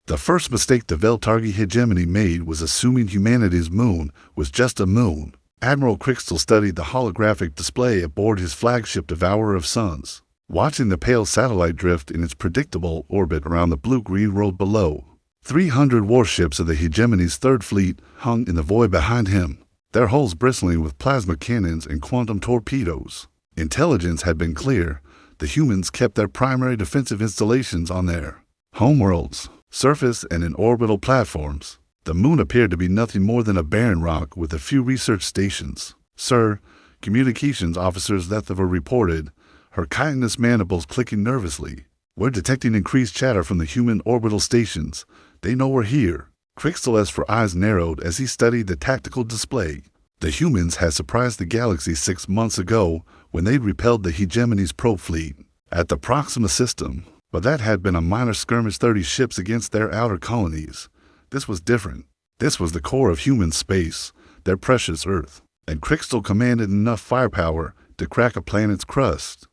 The first mistake the Veltargi hegemony made was assuming humanity's moon was just a moon. Admiral Crystal studied the holographic display aboard his flagship Devourer of Suns, watching the pale satellite drift in its predictable orbit around the blue-green world below. 300 warships of the hegemony's Third Fleet hung in the void behind him, their hulls bristling with plasma cannons and quantum torpedoes. Intelligence had been clear. The humans kept their primary defensive installations on their homeworlds, surface and in orbital platforms. The moon appeared to be nothing more than a barren rock with a few research stations. "Sir," communications officer Zethova reported, her chitinous mandibles clicking nervously. "We're detecting increased chatter from the human orbital stations. They know we're here." Crystal's eyes narrowed as he studied the tactical display. The humans had surprised the galaxy 6 months ago when they'd repelled the hegemony's probe fleet at the Proxima system, but that had been a minor skirmish, 30 ships against their outer colonies. This was different. This was the core of human space, their precious Earth, and Crystal commanded enough firepower to crack a planet's crust.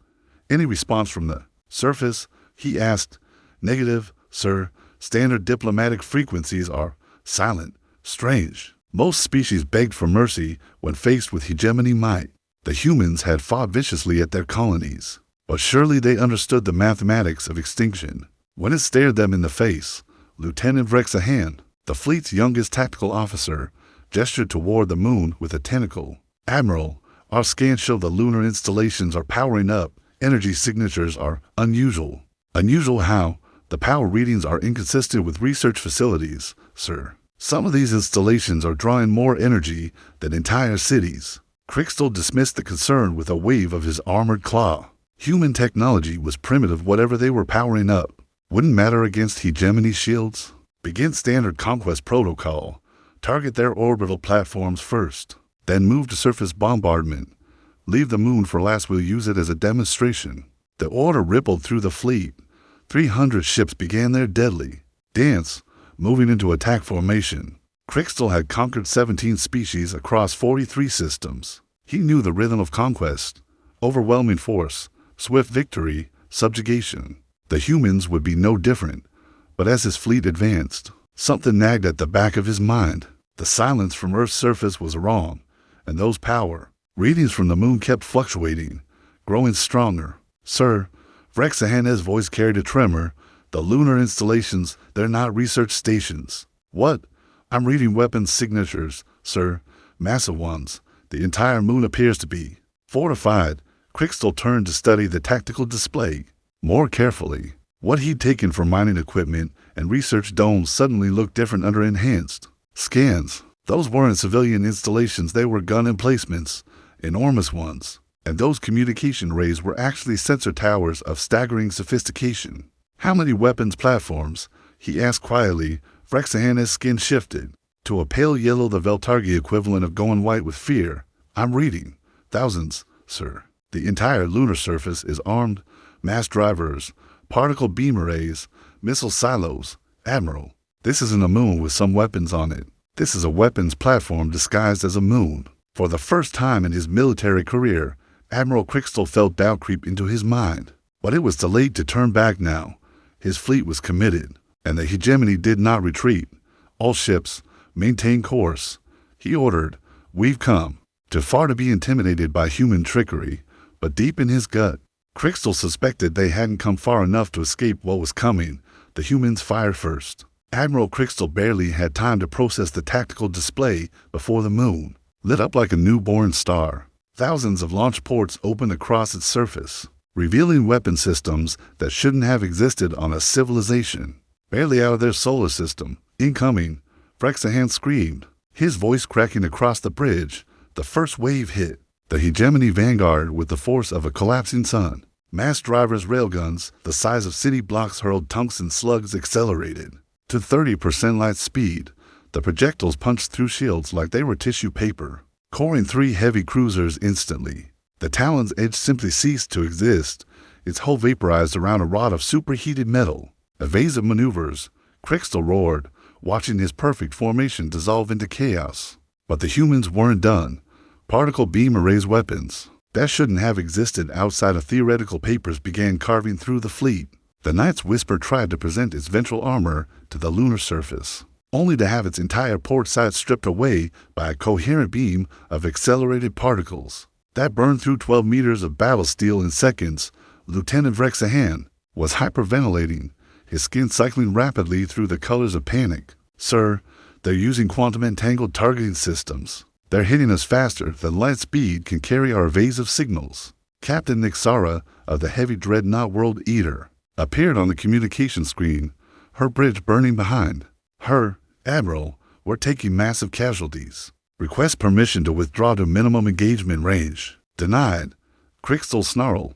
"Any response from the surface?" he asked. "Negative, sir. Standard diplomatic frequencies are silent. Strange." Most species begged for mercy when faced with hegemony might. The humans had fought viciously at their colonies, but surely they understood the mathematics of extinction. When it stared them in the face, Lieutenant HFY, the fleet's youngest tactical officer, gestured toward the moon with a tentacle. "Admiral, our scans show the lunar installations are powering up. Energy signatures are unusual." "Unusual how?" "The power readings are inconsistent with research facilities, sir. Some of these installations are drawing more energy than entire cities." Crystal dismissed the concern with a wave of his armored claw. Human technology was primitive. Whatever they were powering up wouldn't matter against hegemony shields. "Begin standard conquest protocol. Target their orbital platforms first, then move to surface bombardment. Leave the moon for last. We'll use it as a demonstration." The order rippled through the fleet. 300 ships began their deadly dance, moving into attack formation. Crystal had conquered 17 species across 43 systems. He knew the rhythm of conquest: overwhelming force, swift victory, subjugation. The humans would be no different, but as his fleet advanced, something nagged at the back of his mind. The silence from Earth's surface was wrong, and those power readings from the moon kept fluctuating, growing stronger. "Sir," HFY's voice carried a tremor, "the lunar installations, they're not research stations." "What?" "I'm reading weapons signatures, sir. Massive ones. The entire moon appears to be fortified." Crystal turned to study the tactical display more carefully. What he'd taken for mining equipment and research domes suddenly looked different under enhanced scans. Those weren't civilian installations, they were gun emplacements, enormous ones. And those communication arrays were actually sensor towers of staggering sophistication. "How many weapons platforms?" he asked quietly. HFY's skin shifted to a pale yellow, the Veltargi equivalent of going white with fear. "I'm reading. Thousands, sir. The entire lunar surface is armed. Mass drivers, particle beam arrays, missile silos. Admiral, this isn't a moon with some weapons on it. This is a weapons platform disguised as a moon." For the first time in his military career, Admiral Crystal felt doubt creep into his mind. But it was too late to turn back now. His fleet was committed, and the hegemony did not retreat. "All ships, maintain course," he ordered. "We've come too far to be intimidated by human trickery." But deep in his gut, Crystal suspected they hadn't come far enough to escape what was coming. The humans fired first. Admiral Crystal barely had time to process the tactical display before the moon lit up like a newborn star. Thousands of launch ports opened across its surface, revealing weapon systems that shouldn't have existed on a civilization barely out of their solar system. "Incoming!" HFY screamed, his voice cracking across the bridge. The first wave hit the hegemony vanguard with the force of a collapsing sun. Mass drivers, railguns the size of city blocks hurled tungsten slugs accelerated to 30% light speed. The projectiles punched through shields like they were tissue paper, coring 3 heavy cruisers instantly. The Talon's edge simply ceased to exist, its hull vaporized around a rod of superheated metal. Evasive maneuvers, Crystal roared, watching his perfect formation dissolve into chaos. But the humans weren't done. Particle beam arrays, weapons that shouldn't have existed outside of theoretical papers, began carving through the fleet. The Knight's Whisper tried to present its ventral armor to the lunar surface, only to have its entire port side stripped away by a coherent beam of accelerated particles that burned through 12 meters of battle steel in seconds. Lieutenant HFY was hyperventilating, his skin cycling rapidly through the colors of panic. "Sir, they're using quantum entangled targeting systems. They're hitting us faster than light speed can carry our evasive signals." Captain Nixara of the heavy dreadnought World Eater appeared on the communication screen, her bridge burning behind her. "Admiral, we're taking massive casualties. Request permission to withdraw to minimum engagement range." "Denied." Crystal snarled.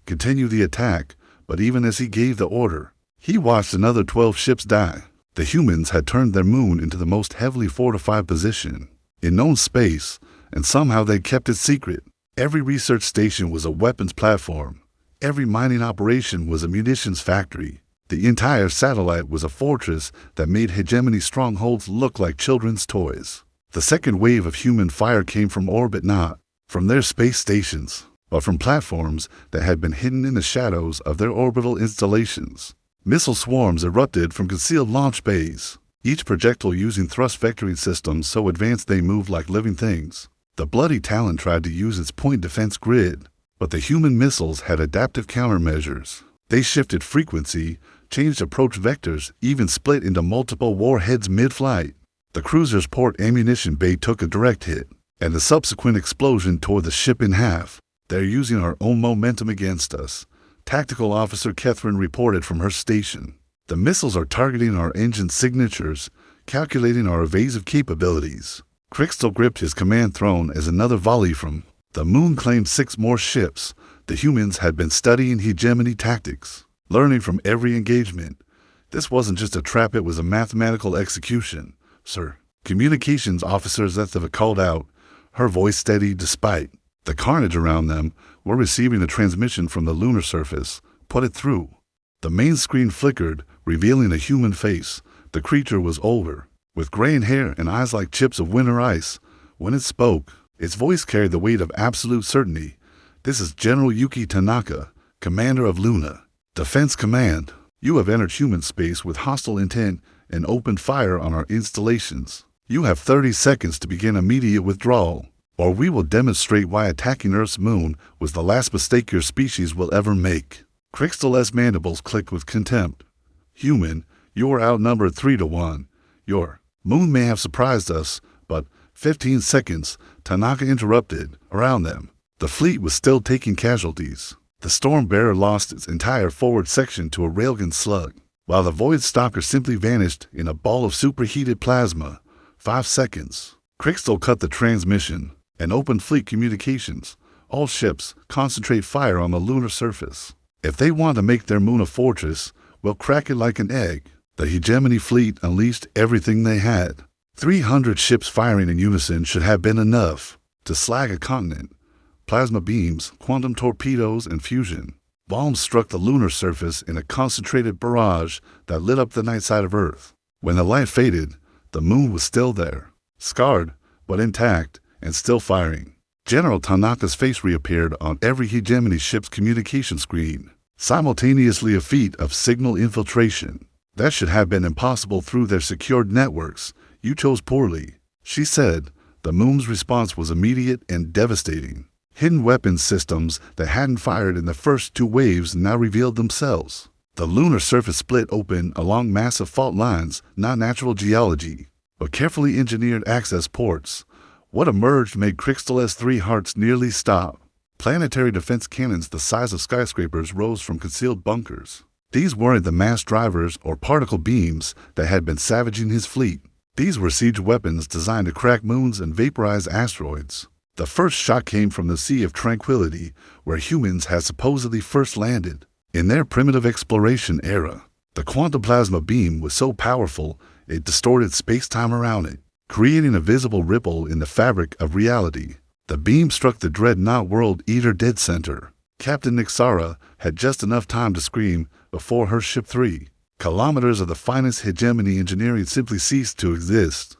"Continue the attack," but even as he gave the order, he watched another 12 ships die. The humans had turned their moon into the most heavily fortified position in known space, and somehow they kept it secret. Every research station was a weapons platform. Every mining operation was a munitions factory. The entire satellite was a fortress that made hegemony strongholds look like children's toys. The second wave of human fire came from orbit, not from their space stations, but from platforms that had been hidden in the shadows of their orbital installations. Missile swarms erupted from concealed launch bays, each projectile using thrust vectoring systems so advanced they moved like living things. The Bloody Talon tried to use its point defense grid, but the human missiles had adaptive countermeasures. They shifted frequency, changed approach vectors, even split into multiple warheads mid-flight. The cruiser's port ammunition bay took a direct hit, and the subsequent explosion tore the ship in half. "They're using our own momentum against us," Tactical Officer Catherine reported from her station. "The missiles are targeting our engine signatures, calculating our evasive capabilities." Crystal gripped his command throne as another volley from the moon claimed 6 more ships. The humans had been studying hegemony tactics, learning from every engagement. This wasn't just a trap, it was a mathematical execution. "Sir," communications officer Zetha called out, her voice steady despite the carnage around them. "We're receiving a transmission from the lunar surface. Put it through." The main screen flickered, revealing a human face. The creature was older, with graying hair and eyes like chips of winter ice. When it spoke, its voice carried the weight of absolute certainty. "This is General Yuki Tanaka, Commander of Luna Defense Command. You have entered human space with hostile intent and opened fire on our installations. You have 30 seconds to begin immediate withdrawal, or we will demonstrate why attacking Earth's moon was the last mistake your species will ever make." Crystal's mandibles clicked with contempt. "Human, you are outnumbered 3-1. Your moon may have surprised us, but 15 seconds, Tanaka interrupted. Around them, the fleet was still taking casualties. The Storm Bearer lost its entire forward section to a railgun slug, while the Void Stalker simply vanished in a ball of superheated plasma. 5 seconds. Crystal cut the transmission and opened fleet communications. "All ships, concentrate fire on the lunar surface. If they want to make their moon a fortress, we'll crack it like an egg." The hegemony fleet unleashed everything they had. 300 ships firing in unison should have been enough to slag a continent. Plasma beams, quantum torpedoes, and fusion bombs struck the lunar surface in a concentrated barrage that lit up the night side of Earth. When the light faded, the moon was still there, scarred but intact and still firing. General Tanaka's face reappeared on every hegemony ship's communication screen, simultaneously, a feat of signal infiltration. "That should have been impossible through their secured networks. You chose poorly," she said. The moon's response was immediate and devastating. Hidden weapons systems that hadn't fired in the first 2 waves now revealed themselves. The lunar surface split open along massive fault lines, not natural geology, but carefully engineered access ports. What emerged made Crystal's 3 hearts nearly stop. Planetary defense cannons the size of skyscrapers rose from concealed bunkers. These weren't the mass drivers or particle beams that had been savaging his fleet. These were siege weapons designed to crack moons and vaporize asteroids. The first shot came from the Sea of Tranquility, where humans had supposedly first landed. In their primitive exploration era, the quantum plasma beam was so powerful it distorted space-time around it, creating a visible ripple in the fabric of reality. The beam struck the dreadnought World Eater dead center. Captain Nixara had just enough time to scream before her ship 3 kilometers of the finest hegemony engineering simply ceased to exist.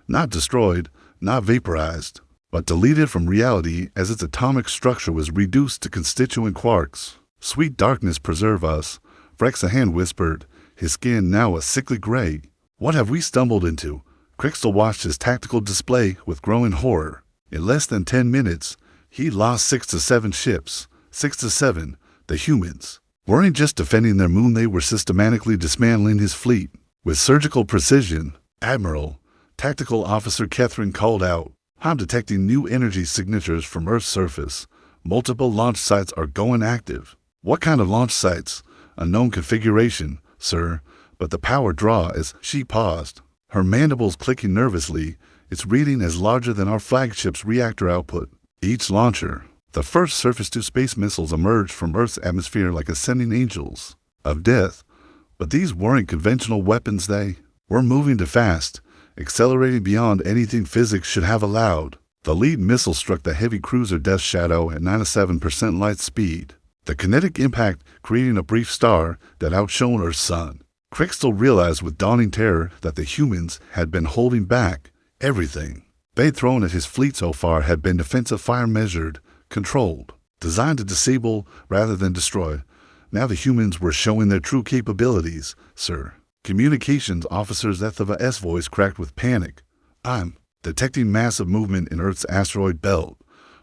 Not destroyed, not vaporized, but deleted from reality as its atomic structure was reduced to constituent quarks. "Sweet darkness preserve us," HFY whispered, his skin now a sickly gray. What have we stumbled into? Crystal watched his tactical display with growing horror. In less than 10 minutes, he lost 6 to 7 ships. 6 to 7, the humans weren't just defending their moon, they were systematically dismantling his fleet. With surgical precision, Admiral, Tactical Officer Catherine called out, "I'm detecting new energy signatures from Earth's surface. Multiple launch sites are going active." "What kind of launch sites?" "Unknown configuration, sir, but the power draw is—" She paused, her mandibles clicking nervously. "It's reading as larger than our flagship's reactor output." Each launcher, the first surface-to-space missiles emerged from Earth's atmosphere like ascending angels of death. But these weren't conventional weapons, they were moving too fast, accelerating beyond anything physics should have allowed. The lead missile struck the heavy cruiser Death Shadow at 97% light speed, the kinetic impact creating a brief star that outshone Earth's sun. Crystal realized with dawning terror that the humans had been holding back. Everything they'd thrown at his fleet so far had been defensive fire, measured, controlled, designed to disable rather than destroy. Now the humans were showing their true capabilities. "Sir." Communications Officer's HFY's voice cracked with panic. "I'm detecting massive movement in Earth's asteroid belt.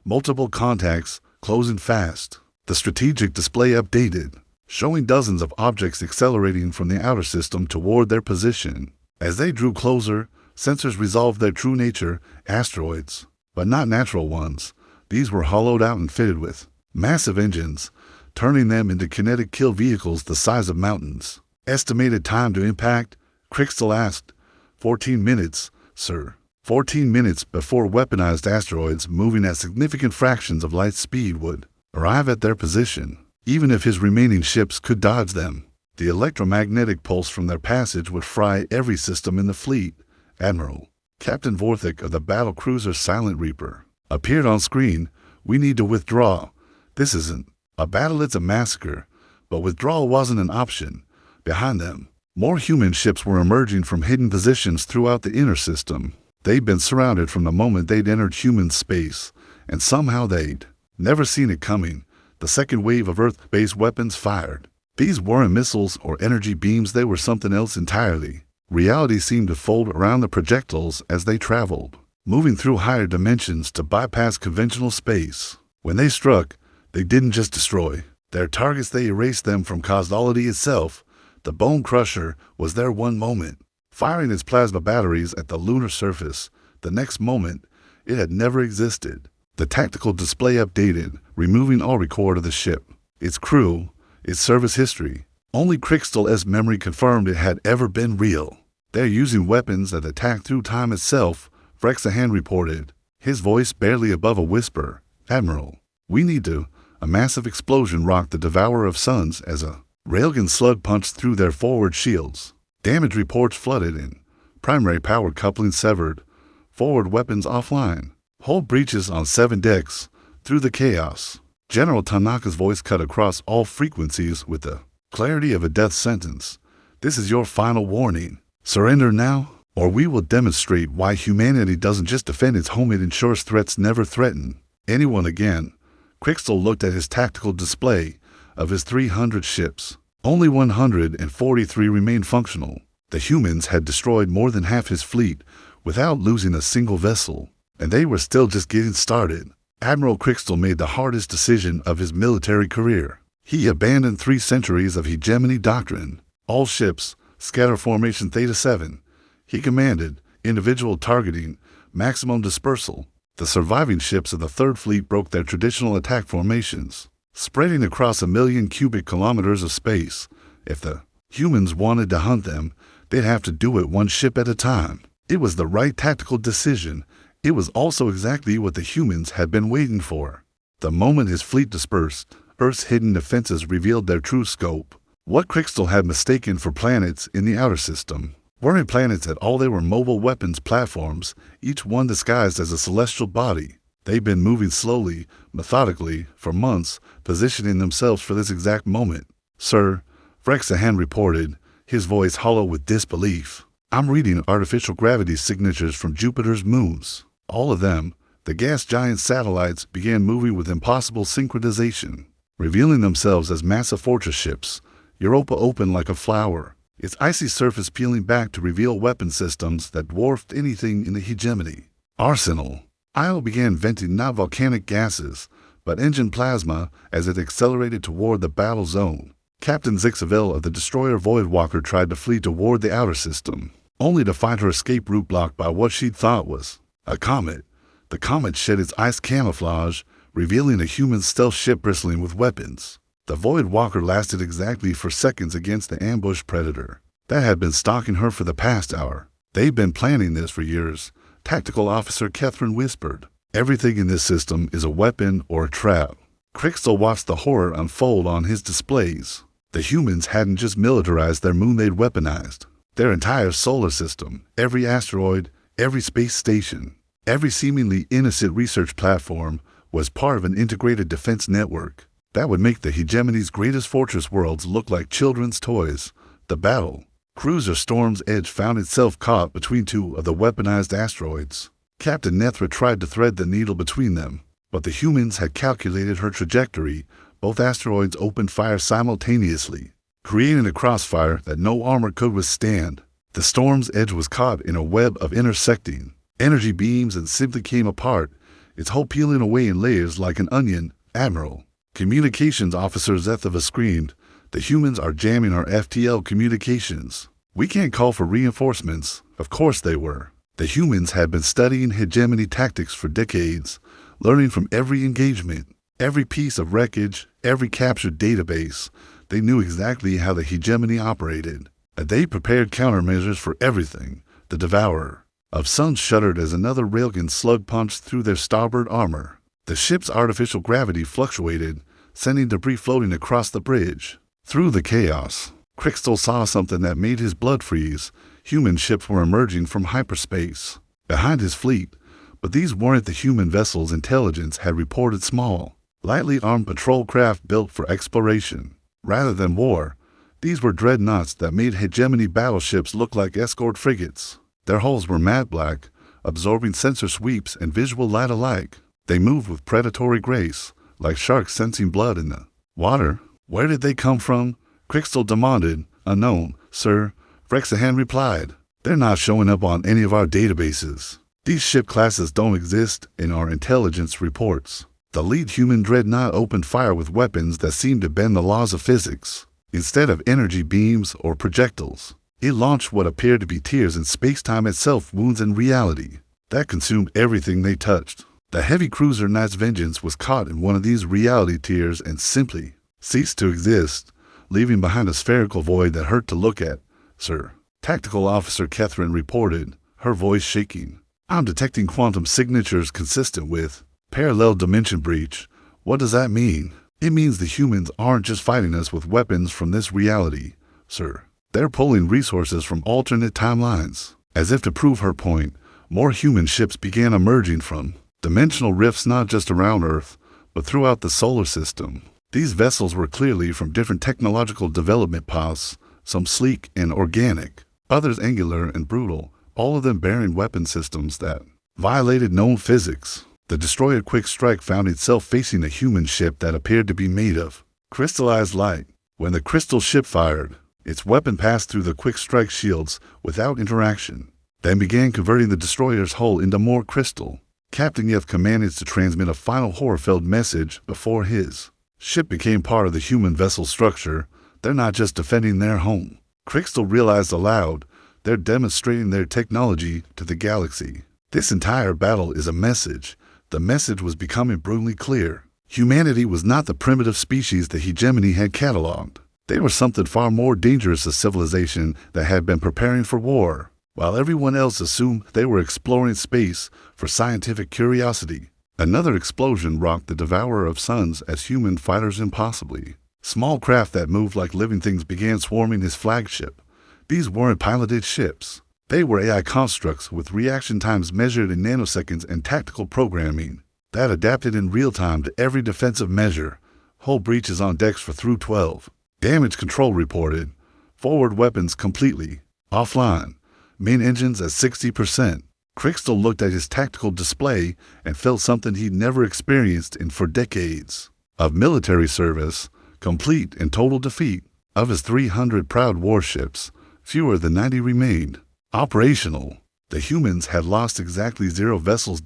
Multiple contacts, closing fast." The strategic display updated, showing dozens of objects accelerating from the outer system toward their position. As they drew closer, sensors resolved their true nature: asteroids, but not natural ones. These were hollowed out and fitted with massive engines, turning them into kinetic kill vehicles the size of mountains. "Estimated time to impact?" Crystal asked. 14 minutes, sir." 14 minutes before weaponized asteroids moving at significant fractions of light speed would arrive at their position, even if his remaining ships could dodge them. The electromagnetic pulse from their passage would fry every system in the fleet. Admiral, Captain Vorthik of the battle cruiser Silent Reaper appeared on screen. "We need to withdraw. This isn't a battle, it's a massacre." But withdrawal wasn't an option. Behind them, more human ships were emerging from hidden positions throughout the inner system. They'd been surrounded from the moment they'd entered human space, and somehow they'd never seen it coming. The second wave of Earth-based weapons fired. These weren't missiles or energy beams, they were something else entirely. Reality seemed to fold around the projectiles as they traveled, moving through higher dimensions to bypass conventional space. When they struck, they didn't just destroy their targets, they erased them from causality itself. The Bone Crusher was there one moment, firing its plasma batteries at the lunar surface. The next moment, it had never existed. The tactical display updated, removing all record of the ship, its crew, its service history. Only Crystal's memory confirmed it had ever been real. "They're using weapons that attack through time itself," BlackHFY reported, his voice barely above a whisper. "Admiral, we need to—" A massive explosion rocked the Devourer of Suns as a railgun slug punched through their forward shields. Damage reports flooded in. Primary power coupling severed. Forward weapons offline. Hull breaches on 7 decks. Through the chaos, General Tanaka's voice cut across all frequencies with the clarity of a death sentence. "This is your final warning. Surrender now, or we will demonstrate why humanity doesn't just defend its home, it ensures threats never threaten anyone again." Crystal looked at his tactical display. Of his 300 ships, only 143 remained functional. The humans had destroyed more than half his fleet without losing a single vessel, and they were still just getting started. Admiral Crystal made the hardest decision of his military career. He abandoned 3 centuries of hegemony doctrine. All ships, scatter formation Theta 7. He commanded individual targeting, maximum dispersal. The surviving ships of the Third Fleet broke their traditional attack formations, spreading across 1,000,000 cubic kilometers of space. If the humans wanted to hunt them, they'd have to do it one ship at a time. It was the right tactical decision. It was also exactly what the humans had been waiting for. The moment his fleet dispersed, Earth's hidden defenses revealed their true scope. What Crystal had mistaken for planets in the outer system weren't planets at all, they were mobile weapons platforms, each one disguised as a celestial body. They'd been moving slowly, methodically, for months, positioning themselves for this exact moment. "Sir," BlackHFY reported, his voice hollow with disbelief, "I'm reading artificial gravity signatures from Jupiter's moons. All of them, the gas giant satellites, began moving with impossible synchronization, revealing themselves as massive fortress ships. Europa opened like a flower, its icy surface peeling back to reveal weapon systems that dwarfed anything in the hegemony arsenal. Io began venting not volcanic gases, but engine plasma as it accelerated toward the battle zone. Captain Zixaville of the destroyer Voidwalker tried to flee toward the outer system, only to find her escape route blocked by what she thought was a comet. The comet shed its ice camouflage, revealing a human stealth ship bristling with weapons. The Voidwalker lasted exactly 4 seconds against the ambush predator that had been stalking her for the past hour. They've been planning this for years, Tactical Officer Catherine whispered. Everything in this system is a weapon or a trap. Crystal watched the horror unfold on his displays. The humans hadn't just militarized their moon, they'd weaponized their entire solar system, every asteroid, every space station, every seemingly innocent research platform was part of an integrated defense network that would make the hegemony's greatest fortress worlds look like children's toys. The battle cruiser Storm's Edge found itself caught between 2 of the weaponized asteroids. Captain Nethra tried to thread the needle between them, but the humans had calculated her trajectory. Both asteroids opened fire simultaneously, creating a crossfire that no armor could withstand. The Storm's Edge was caught in a web of intersecting energy beams and simply came apart, its hull peeling away in layers like an onion. Admiral, Communications Officer Zethava screamed, "The humans are jamming our FTL communications. We can't call for reinforcements." Of course they were. The humans had been studying hegemony tactics for decades, learning from every engagement, every piece of wreckage, every captured database. They knew exactly how the hegemony operated, and they prepared countermeasures for everything. The Devourer of Suns shuddered as another railgun slug punched through their starboard armor. The ship's artificial gravity fluctuated, sending debris floating across the bridge. Through the chaos, Crystal saw something that made his blood freeze. Human ships were emerging from hyperspace behind his fleet, but these weren't the human vessels intelligence had reported. Small, lightly armed patrol craft built for exploration rather than war. These were dreadnoughts that made hegemony battleships look like escort frigates. Their hulls were matte black, absorbing sensor sweeps and visual light alike. They moved with predatory grace, like sharks sensing blood in the water. Where did they come from? Crystal demanded. Unknown, sir, Frexahan replied. They're not showing up on any of our databases. These ship classes don't exist in our intelligence reports. The lead human dreadnought opened fire with weapons that seemed to bend the laws of physics. Instead of energy beams or projectiles, it launched what appeared to be tears in space-time itself, wounds in reality that consumed everything they touched. The heavy cruiser Knight's Vengeance was caught in one of these reality tears and simply ceased to exist, leaving behind a spherical void that hurt to look at. Sir, Tactical Officer Catherine reported, her voice shaking. I'm detecting quantum signatures consistent with parallel dimension breach. What does that mean? It means the humans aren't just fighting us with weapons from this reality, sir. They're pulling resources from alternate timelines. As if to prove her point, more human ships began emerging from dimensional rifts not just around Earth, but throughout the solar system. These vessels were clearly from different technological development paths, some sleek and organic, others angular and brutal, all of them bearing weapon systems that violated known physics. The destroyer Quick Strike found itself facing a human ship that appeared to be made of crystallized light. When the crystal ship fired, its weapon passed through the Quick Strike shields without interaction, then began converting the destroyer's hull into more crystal. Captain Yevka managed to transmit a final horror-filled message before his ship became part of the human vessel structure. They're not just defending their home, Crystal realized aloud. They're demonstrating their technology to the galaxy. This entire battle is a message. The message was becoming brutally clear. Humanity was not the primitive species the hegemony had cataloged. They were something far more dangerous, a civilization that had been preparing for war, while everyone else assumed they were exploring space for scientific curiosity. Another explosion rocked the Devourer of Suns as human fighters impossibly. Small craft that moved like living things began swarming his flagship. These weren't piloted ships. They were AI constructs with reaction times measured in nanoseconds and tactical programming that adapted in real time to every defensive measure. Hull breaches on decks for through 12. Damage control reported. Forward weapons completely offline. Main engines at 60%. Crystal looked at his tactical display and felt something he'd never experienced in for decades of military service, complete and total defeat of his 300 proud warships. fewer than 90 remained operational. The humans had lost exactly 0 vessels.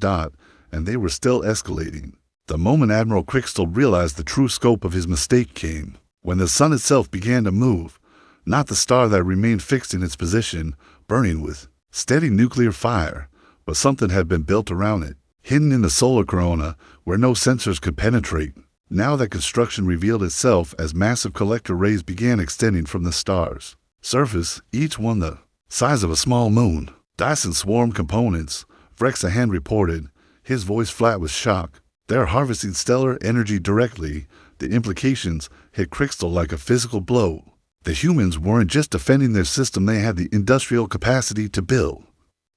And they were still escalating. The moment Admiral Crystal realized the true scope of his mistake came when the sun itself began to move, not the star that remained fixed in its position, burning with steady nuclear fire, but something had been built around it, hidden in the solar corona where no sensors could penetrate. Now that construction revealed itself as massive collector rays began extending from the star's surface, each one the size of a small moon. Dyson swarm components, BlackHFY reported, his voice flat with shock. They're harvesting stellar energy directly. The implications hit Crystal like a physical blow. The humans weren't just defending their system, they had the industrial capacity to build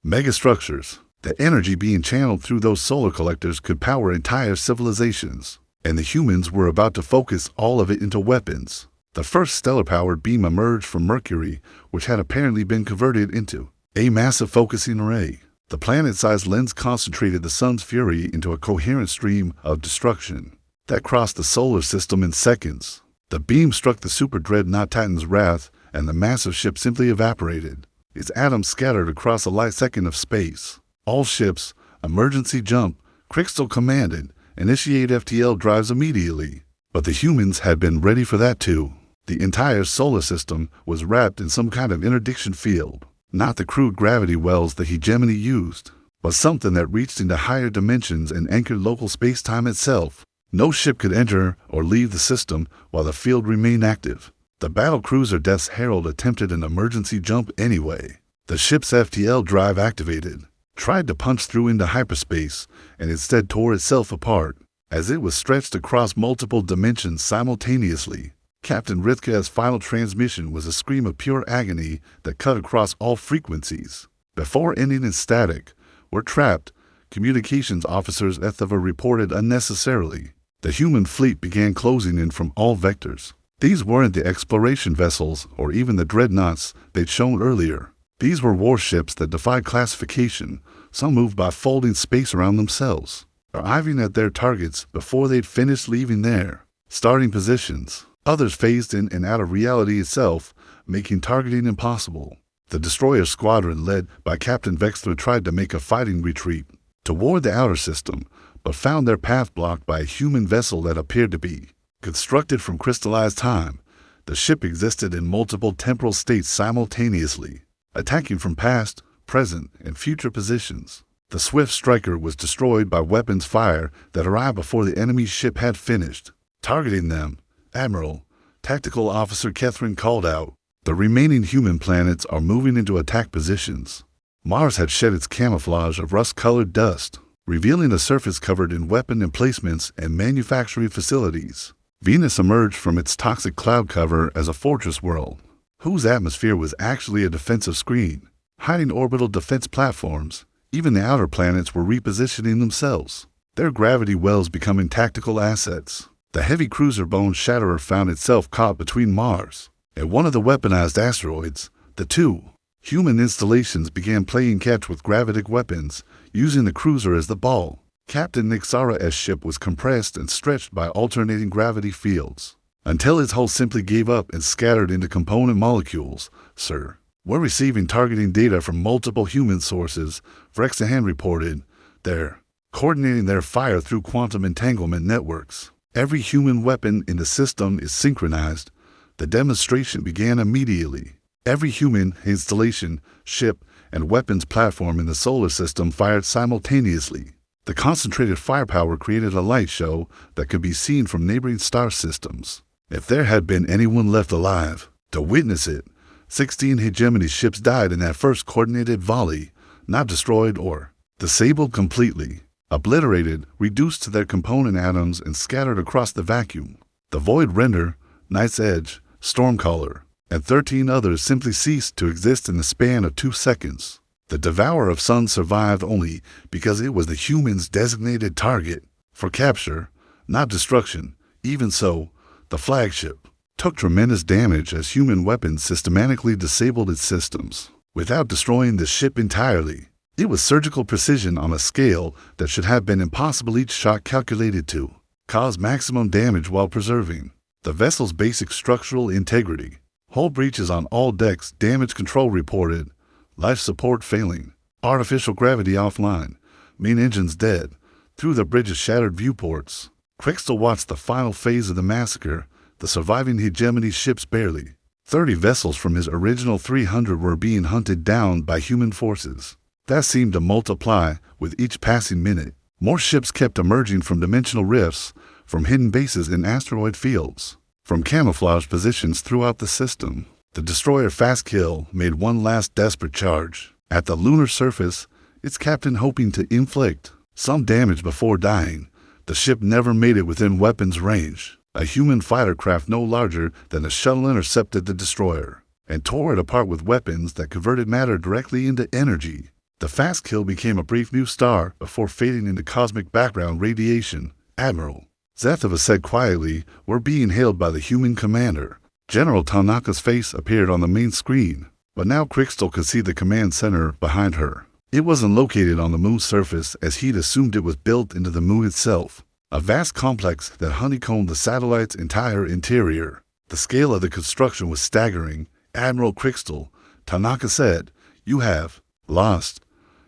megastructures. The energy being channeled through those solar collectors could power entire civilizations, and the humans were about to focus all of it into weapons. The first stellar-powered beam emerged from Mercury, which had apparently been converted into a massive focusing array. The planet-sized lens concentrated the sun's fury into a coherent stream of destruction that crossed the solar system in seconds. The beam struck the super dreadnought Titan's Wrath, and the massive ship simply evaporated, its atoms scattered across a light second of space. All ships, emergency jump, Crystal commanded, initiate FTL drives immediately. But the humans had been ready for that too. The entire solar system was wrapped in some kind of interdiction field. Not the crude gravity wells the hegemony used, but something that reached into higher dimensions and anchored local space-time itself. No ship could enter or leave the system while the field remained active. The battle cruiser Death's Herald attempted an emergency jump anyway. The ship's FTL drive activated, tried to punch through into hyperspace, and instead tore itself apart as it was stretched across multiple dimensions simultaneously. Captain Rithka's final transmission was a scream of pure agony that cut across all frequencies. Before ending in static, "We're trapped," communications officers Ethava reported unnecessarily. The human fleet began closing in from all vectors. These weren't the exploration vessels or even the dreadnoughts they'd shown earlier. These were warships that defied classification. Some moved by folding space around themselves, arriving at their targets before they'd finished leaving their starting positions. Others phased in and out of reality itself, making targeting impossible. The destroyer squadron led by Captain Vexler tried to make a fighting retreat toward the outer system, but found their path blocked by a human vessel that appeared to be constructed from crystallized time. The ship existed in multiple temporal states simultaneously, attacking from past, present, and future positions. The swift striker was destroyed by weapons fire that arrived before the enemy's ship had finished targeting them. "Admiral," Tactical Officer Catherine called out, "the remaining human planets are moving into attack positions." Mars had shed its camouflage of rust-colored dust, revealing a surface covered in weapon emplacements and manufacturing facilities. Venus emerged from its toxic cloud cover as a fortress world, whose atmosphere was actually a defensive screen, hiding orbital defense platforms. Even the outer planets were repositioning themselves, their gravity wells becoming tactical assets. The heavy cruiser Bone Shatterer found itself caught between Mars and one of the weaponized asteroids. The two human installations began playing catch with gravitic weapons, using the cruiser as the ball. Captain Nixara's ship was compressed and stretched by alternating gravity fields, until its hull simply gave up and scattered into component molecules. "Sir, we're receiving targeting data from multiple human sources," BlackHFY reported. "They're coordinating their fire through quantum entanglement networks. Every human weapon in the system is synchronized." The demonstration began immediately. Every human installation, ship, and weapons platform in the solar system fired simultaneously. The concentrated firepower created a light show that could be seen from neighboring star systems. If there had been anyone left alive to witness it, 16 hegemony ships died in that first coordinated volley, not destroyed or disabled completely. Obliterated, reduced to their component atoms and scattered across the vacuum. The Void Render, Night's Edge, Stormcaller, and 13 others simply ceased to exist in the span of 2 seconds. The Devourer of Suns survived only because it was the humans' designated target for capture, not destruction. Even so, the flagship took tremendous damage as human weapons systematically disabled its systems, without destroying the ship entirely. It was surgical precision on a scale that should have been impossible, each shot calculated to cause maximum damage while preserving the vessel's basic structural integrity. Hull breaches on all decks, damage control reported, life support failing, artificial gravity offline, main engines dead, through the bridge's shattered viewports. Crystal watched the final phase of the massacre, the surviving hegemony ships barely. 30 vessels from his original 300 were being hunted down by human forces. That seemed to multiply with each passing minute. More ships kept emerging from dimensional rifts, from hidden bases in asteroid fields, from camouflage positions throughout the system. The destroyer Fastkill made one last desperate charge. At the lunar surface, its captain hoping to inflict some damage before dying. The ship never made it within weapons range. A human fighter craft no larger than a shuttle intercepted the destroyer and tore it apart with weapons that converted matter directly into energy. The Fastkill became a brief new star before fading into cosmic background radiation. Admiral Zethova said quietly, "We're being hailed by the human commander." General Tanaka's face appeared on the main screen, but now Crystal could see the command center behind her. It wasn't located on the moon's surface as he'd assumed it was built into the moon itself, a vast complex that honeycombed the satellite's entire interior. The scale of the construction was staggering. "Admiral Crystal," Tanaka said, "you have lost.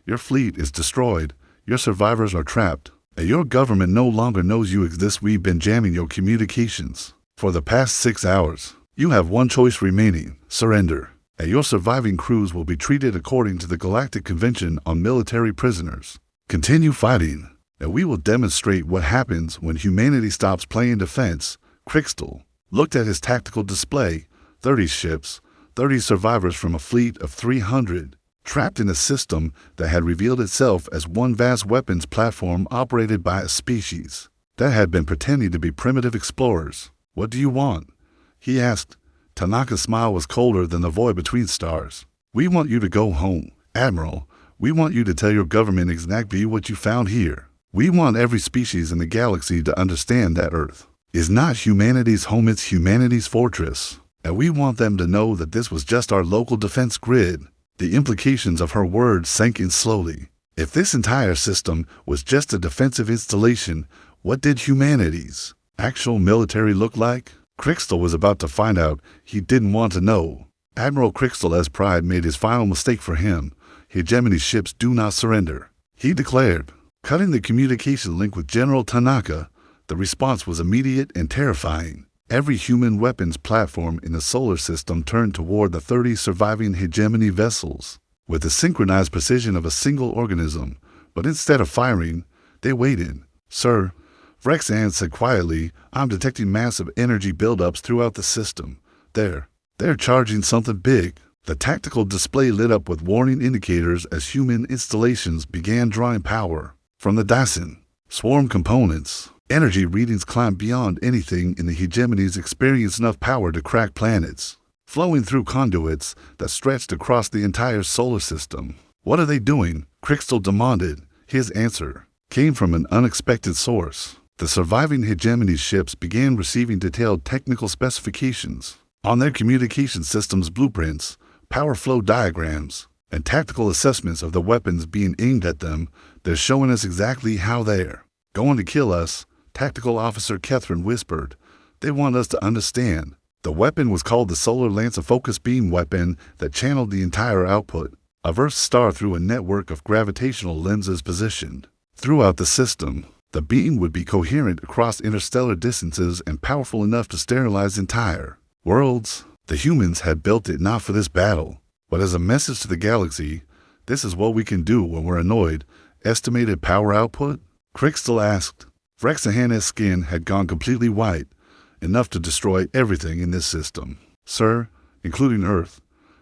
Your fleet is destroyed, your survivors are trapped, and your government no longer knows you exist. We've been jamming your communications for the past 6 hours. You have one choice remaining: surrender, and your surviving crews will be treated according to the Galactic Convention on Military Prisoners. Continue fighting, and we will demonstrate what happens when humanity stops playing defense." Crystal looked at his tactical display. 30 ships, 30 survivors from a fleet of 300, trapped in a system that had revealed itself as one vast weapons platform operated by a species that had been pretending to be primitive explorers. "What do you want?" he asked. Tanaka's smile was colder than the void between stars. "We want you to go home, Admiral. We want you to tell your government exactly what you found here. We want every species in the galaxy to understand that Earth is not humanity's home, it's humanity's fortress. And we want them to know that this was just our local defense grid." The implications of her words sank in slowly. If this entire system was just a defensive installation, what did humanity's actual military look like? Crystal was about to find out. He didn't want to know. Admiral Crystal S. Pride made his final mistake for him. "Hegemony ships do not surrender," he declared. Cutting the communication link with General Tanaka, the response was immediate and terrifying. Every human weapons platform in the solar system turned toward the 30 surviving hegemony vessels with the synchronized precision of a single organism. But instead of firing, they waited. "Sir," Vrexan said quietly, "I'm detecting massive energy buildups throughout the system. They're charging something big." The tactical display lit up with warning indicators as human installations began drawing power from the Dyson swarm components. Energy readings climbed beyond anything in the hegemony's experienced enough power to crack planets, flowing through conduits that stretched across the entire solar system. "What are they doing?" Crystal demanded. His answer came from an unexpected source. The surviving hegemony ships began receiving detailed technical specifications on their communication systems, blueprints, power flow diagrams, and tactical assessments of the weapons being aimed at them. "They're showing us exactly how they're going to kill us," Tactical Officer Catherine whispered. "They want us to understand." The weapon was called the Solar Lance, a focus beam weapon that channeled the entire output of Earth's star through a network of gravitational lenses positioned throughout the system. The beam would be coherent across interstellar distances and powerful enough to sterilize entire worlds. The humans had built it not for this battle, but as a message to the galaxy. "This is what we can do when we're annoyed." "Estimated power output?" Crystal asked. Vrexahan's skin had gone completely white, enough to destroy everything in this system. "Sir, including Earth."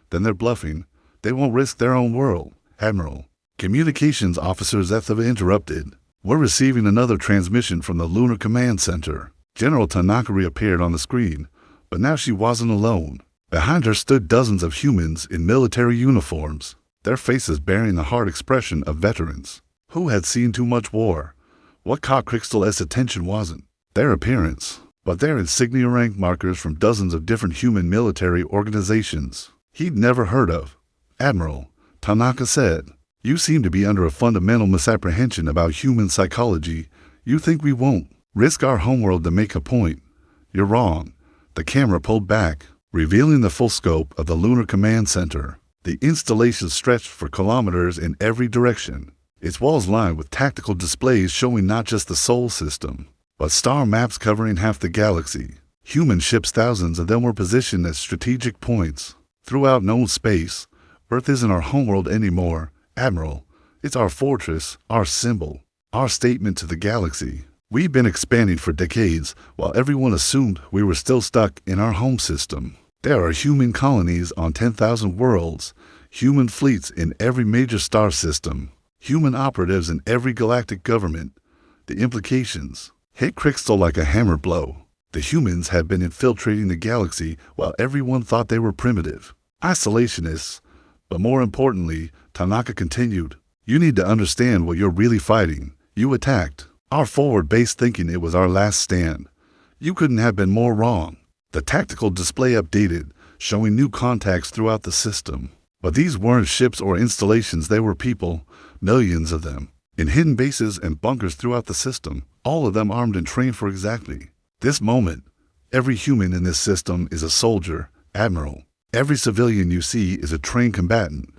"Then they're bluffing. They won't risk their own world." "Admiral," Communications Officer Zethova interrupted. "We're receiving another transmission from the Lunar Command Center." General Tanaka reappeared on the screen, but now she wasn't alone. Behind her stood dozens of humans in military uniforms, their faces bearing the hard expression of veterans who had seen too much war. What caught Crystal's attention wasn't their appearance, but their insignia rank markers from dozens of different human military organizations he'd never heard of. "Admiral," Tanaka said, "you seem to be under a fundamental misapprehension about human psychology. You think we won't risk our homeworld to make a point. You're wrong." The camera pulled back. revealing the full scope of the Lunar Command Center. The installation stretched for kilometers in every direction, its walls lined with tactical displays showing not just the Sol system, but star maps covering half the galaxy. Human ships, thousands of them, were positioned at strategic points throughout known space. Earth isn't our homeworld anymore, Admiral. It's our fortress, our symbol, our statement to the galaxy. We've been expanding for decades while everyone assumed we were still stuck in our home system. There are human colonies on 10,000 worlds, human fleets in every major star system, human operatives in every galactic government. The implications hit Crystal like a hammer blow. The humans had been infiltrating the galaxy while everyone thought they were primitive, isolationists. But more importantly, Tanaka continued, you need to understand what you're really fighting. You attacked our forward base thinking it was our last stand. You couldn't have been more wrong. The tactical display updated, showing new contacts throughout the system. But these weren't ships or installations, they were people, millions of them, in hidden bases and bunkers throughout the system, all of them armed and trained for exactly this moment. Every human in this system is a soldier, Admiral. Every civilian you see is a trained combatant.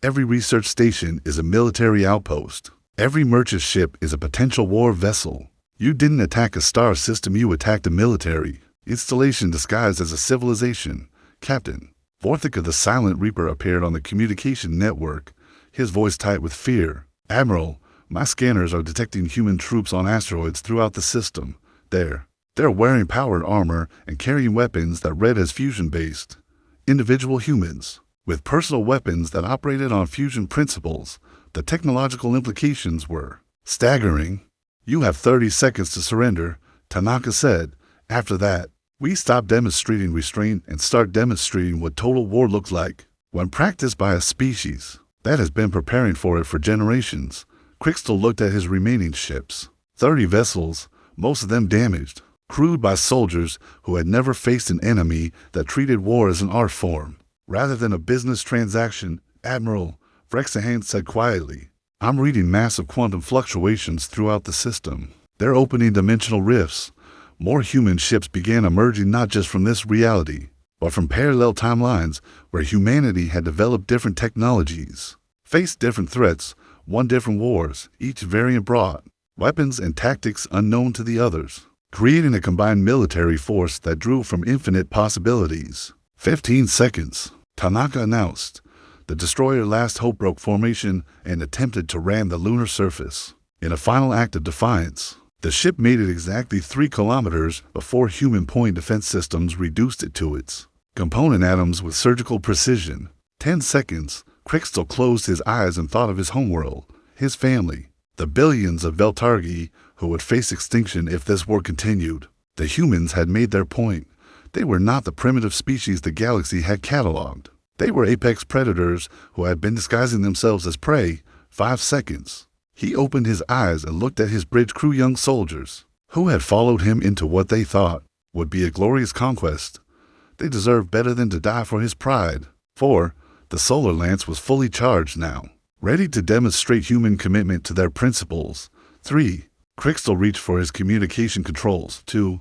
Every research station is a military outpost. Every merchant ship is a potential war vessel. You didn't attack a star system, you attacked a military installation disguised as a civilization. Captain Vorthika, the Silent Reaper, appeared on the communication network, his voice tight with fear. Admiral, my scanners are detecting human troops on asteroids throughout the system. They're wearing powered armor and carrying weapons that read as fusion-based. Individual humans with personal weapons that operated on fusion principles. The technological implications were staggering. You have 30 seconds to surrender, Tanaka said. After that, we stop demonstrating restraint and start demonstrating what total war looked like when practiced by a species that has been preparing for it for generations. Crystal looked at his remaining ships. 30 vessels, most of them damaged, crewed by soldiers who had never faced an enemy that treated war as an art form rather than a business transaction. Admiral, Vrexahan said quietly, I'm reading massive quantum fluctuations throughout the system. They're opening dimensional rifts. More human ships began emerging not just from this reality, but from parallel timelines where humanity had developed different technologies, faced different threats, won different wars. Each variant brought weapons and tactics unknown to the others, creating a combined military force that drew from infinite possibilities. 15 seconds, Tanaka announced. The destroyer Last Hope broke formation and attempted to ram the lunar surface. In a final act of defiance, the ship made it exactly 3 kilometers before human point defense systems reduced it to its component atoms with surgical precision. 10 seconds, Crystal closed his eyes and thought of his homeworld, his family, the billions of Veltargi who would face extinction if this war continued. The humans had made their point. They were not the primitive species the galaxy had cataloged. They were apex predators who had been disguising themselves as prey. 5 seconds. He opened his eyes and looked at his bridge crew, young soldiers, who had followed him into what they thought would be a glorious conquest. They deserved better than to die for his pride. 4. The solar lance was fully charged now, ready to demonstrate human commitment to their principles. 3. Crystal reached for his communication controls. 2.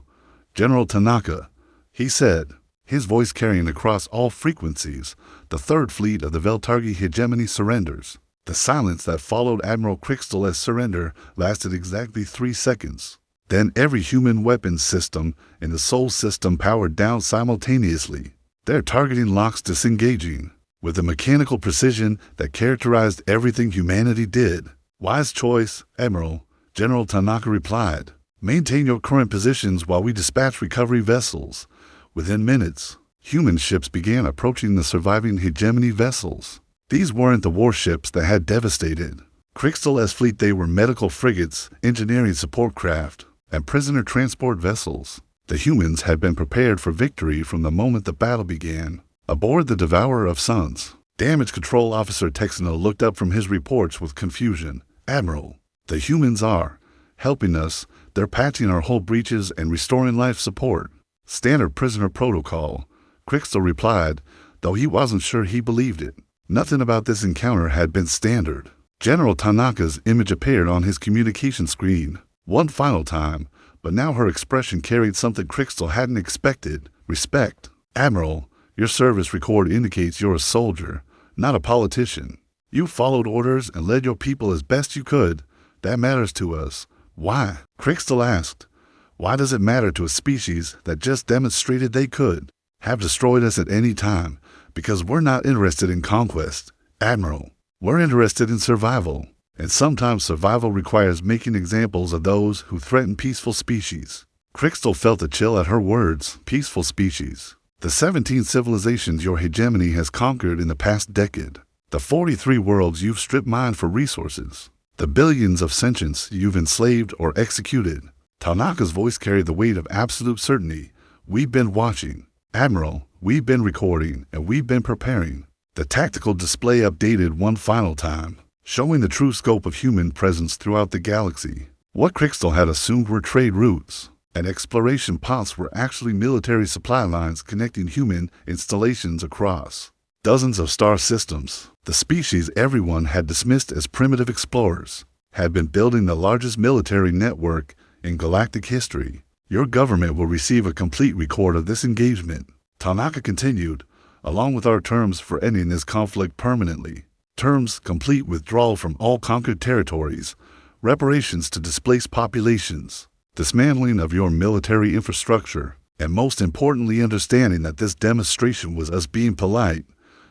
General Tanaka, he said, his voice carrying across all frequencies. The third fleet of the Veltargi hegemony surrenders. The silence that followed Admiral Crystal's surrender lasted exactly 3 seconds. Then every human weapons system in the Sol system powered down simultaneously, their targeting locks disengaging, with the mechanical precision that characterized everything humanity did. Wise choice, Admiral, General Tanaka replied. Maintain your current positions while we dispatch recovery vessels. Within minutes, human ships began approaching the surviving hegemony vessels. These weren't the warships that had devastated Crystal's fleet. They were medical frigates, engineering support craft, and prisoner transport vessels. The humans had been prepared for victory from the moment the battle began. Aboard the Devourer of Suns, Damage Control Officer Texano looked up from his reports with confusion. Admiral, the humans are helping us. They're patching our hull breaches and restoring life support. Standard prisoner protocol, Crystal replied, though he wasn't sure he believed it. Nothing about this encounter had been standard. General Tanaka's image appeared on his communication screen one final time, but now her expression carried something Crystal hadn't expected. Respect. Admiral, Your service record indicates you're a soldier, not a politician. You followed orders and led your people as best you could. That matters to us. Why? Crystal asked. Why does it matter to a species that just demonstrated they could have destroyed us at any time? Because we're not interested in conquest, Admiral. We're interested in survival. And sometimes survival requires making examples of those who threaten peaceful species. Crystal felt a chill at her words, peaceful species. The 17 civilizations your hegemony has conquered in the past decade. The 43 worlds you've stripped mined for resources. The billions of sentients you've enslaved or executed. Tanaka's voice carried the weight of absolute certainty. We've been watching. Admiral, we've been recording, and we've been preparing. The tactical display updated one final time, showing the true scope of human presence throughout the galaxy. What Crystal had assumed were trade routes and exploration pods were actually military supply lines connecting human installations across dozens of star systems. The species everyone had dismissed as primitive explorers had been building the largest military network in galactic history. Your government will receive a complete record of this engagement. Tanaka continued, along with our terms for ending this conflict permanently. Terms: complete withdrawal from all conquered territories, reparations to displaced populations, dismantling of your military infrastructure, and most importantly understanding that this demonstration was us being polite.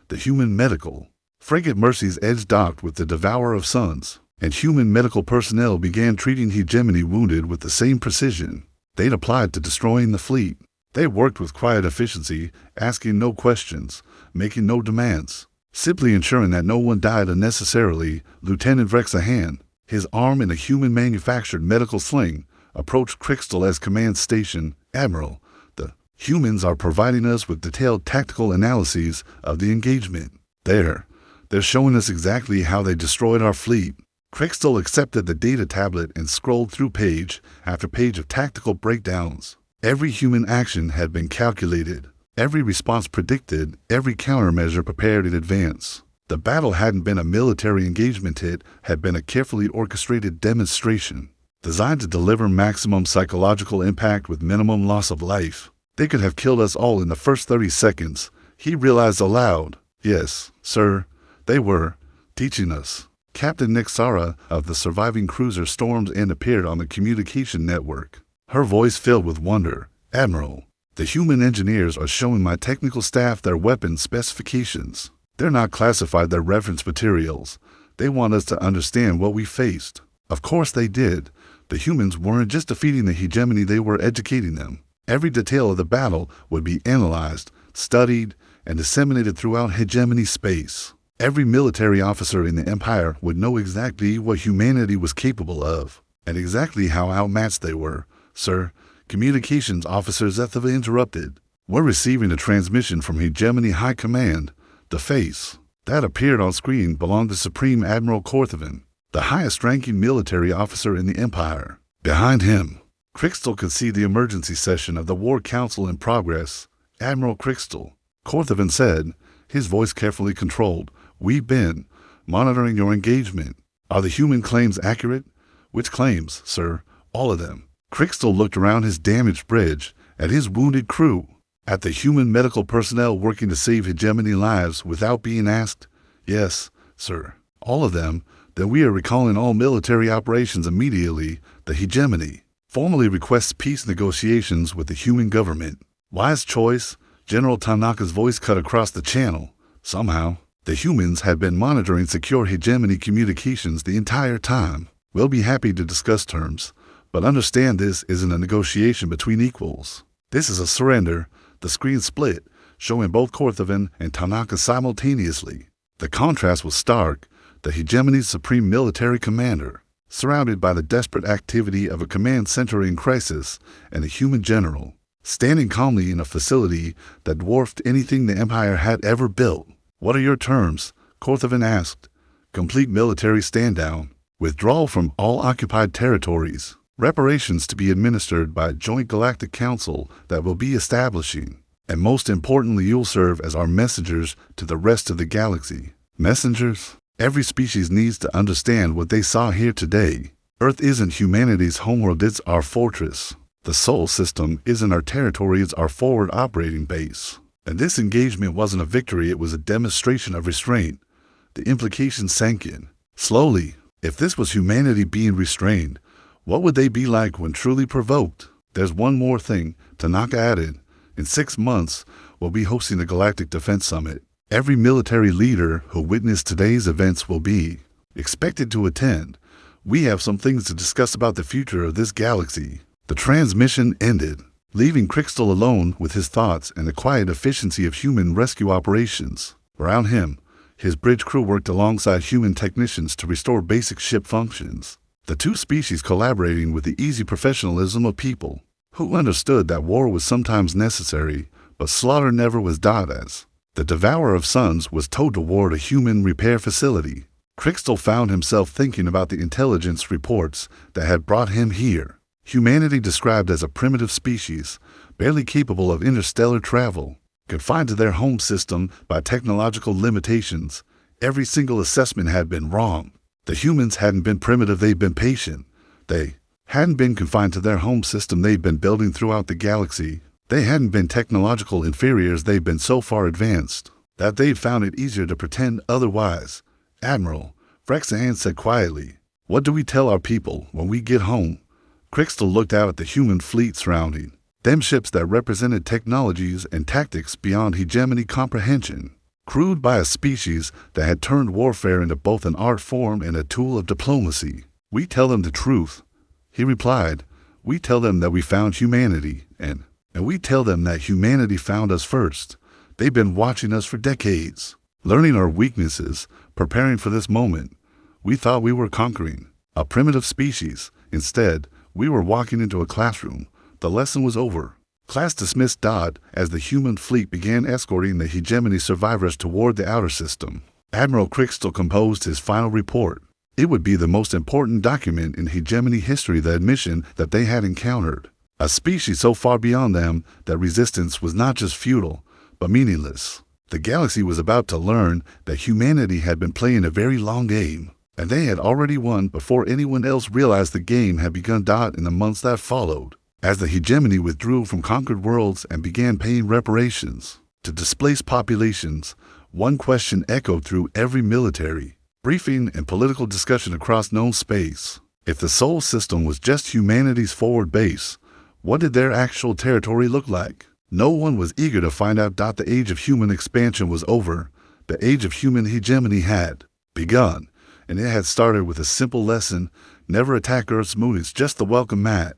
The human medical frigate Mercy's Edge docked with the Devourer of Suns, and human medical personnel began treating hegemony wounded with the same precision they'd applied to destroying the fleet. They worked with quiet efficiency, asking no questions, making no demands, simply ensuring that no one died unnecessarily. Lieutenant Vrexahan, his arm in a human-manufactured medical sling, approached Crystal as command station. Admiral, the humans are providing us with detailed tactical analyses of the engagement. They're showing us exactly how they destroyed our fleet. Crystal accepted the data tablet and scrolled through page after page of tactical breakdowns. Every human action had been calculated, every response predicted, every countermeasure prepared in advance. The battle hadn't been a military engagement, it had been a carefully orchestrated demonstration, designed to deliver maximum psychological impact with minimum loss of life. They could have killed us all in the first 30 seconds, he realized aloud. Yes, sir, they were teaching us. Captain Nixara of the surviving cruiser stormed and appeared on the communication network. Her voice filled with wonder. Admiral, the human engineers are showing my technical staff their weapon specifications. They're not classified their reference materials. They want us to understand what we faced. Of course they did. The humans weren't just defeating the hegemony, they were educating them. Every detail of the battle would be analyzed, studied, and disseminated throughout hegemony space. Every military officer in the Empire would know exactly what humanity was capable of, and exactly how outmatched they were. Sir, communications officer Zethava interrupted. We're receiving a transmission from Hegemony High Command. The face that appeared on screen belonged to Supreme Admiral Corthavan, the highest-ranking military officer in the Empire. Behind him, Crystal could see the emergency session of the War Council in progress. Admiral Crystal, Corthavan said, his voice carefully controlled. We've been monitoring your engagement. Are the human claims accurate? Which claims, sir? All of them. Crystal looked around his damaged bridge, at his wounded crew, at the human medical personnel working to save hegemony lives without being asked. Yes, sir. All of them. Then we are recalling all military operations immediately. The hegemony formally requests peace negotiations with the human government. Wise choice. General Tanaka's voice cut across the channel. Somehow, the humans had been monitoring secure hegemony communications the entire time. We'll be happy to discuss terms, but understand this isn't a negotiation between equals. This is a surrender. The screen split, showing both Corthavan and Tanaka simultaneously. The contrast was stark. The hegemony's supreme military commander, surrounded by the desperate activity of a command center in crisis, and a human general, standing calmly in a facility that dwarfed anything the Empire had ever built. What are your terms? Corthavan asked. Complete military stand-down, withdrawal from all occupied territories, reparations to be administered by a joint galactic council that will be establishing, and most importantly, you'll serve as our messengers to the rest of the galaxy. Messengers? Every species needs to understand what they saw here today. Earth isn't humanity's homeworld, it's our fortress. The Sol system isn't our territory, it's our forward operating base. And this engagement wasn't a victory, it was a demonstration of restraint. The implications sank in. Slowly, if this was humanity being restrained, what would they be like when truly provoked? There's one more thing, Tanaka added. In 6 months, we'll be hosting the Galactic Defense Summit. Every military leader who witnessed today's events will be expected to attend. We have some things to discuss about the future of this galaxy. The transmission ended, leaving Crystal alone with his thoughts and the quiet efficiency of human rescue operations. Around him, his bridge crew worked alongside human technicians to restore basic ship functions. The two species collaborating with the easy professionalism of people who understood that war was sometimes necessary, but slaughter never was done as. The Devourer of Suns was towed toward a human repair facility. Crystal found himself thinking about the intelligence reports that had brought him here. Humanity described as a primitive species, barely capable of interstellar travel, confined to their home system by technological limitations. Every single assessment had been wrong. The humans hadn't been primitive, they'd been patient. They hadn't been confined to their home system they'd been building throughout the galaxy. They hadn't been technological inferiors, they'd been so far advanced that they'd found it easier to pretend otherwise. Admiral, Frexan said quietly, "What do we tell our people when we get home?" Crystal looked out at the human fleet surrounding them, ships that represented technologies and tactics beyond hegemony comprehension, crewed by a species that had turned warfare into both an art form and a tool of diplomacy. "We tell them the truth," he replied. "We tell them that we found humanity, and we tell them that humanity found us first. They've been watching us for decades, learning our weaknesses, preparing for this moment. We thought we were conquering a primitive species. Instead, we were walking into a classroom. The lesson was over." Class dismissed as the human fleet began escorting the hegemony survivors toward the outer system. Admiral Crystal composed his final report. It would be the most important document in hegemony history, the admission that they had encountered a species so far beyond them that resistance was not just futile, but meaningless. The galaxy was about to learn that humanity had been playing a very long game, and they had already won before anyone else realized the game had begun. In the months that followed, as the hegemony withdrew from conquered worlds and began paying reparations to displaced populations, one question echoed through every military briefing and political discussion across known space. If the Sol system was just humanity's forward base, what did their actual territory look like? No one was eager to find out. The age of human expansion was over. The age of human hegemony had begun, and it had started with a simple lesson: never attack Earth's moon, it's just the welcome mat.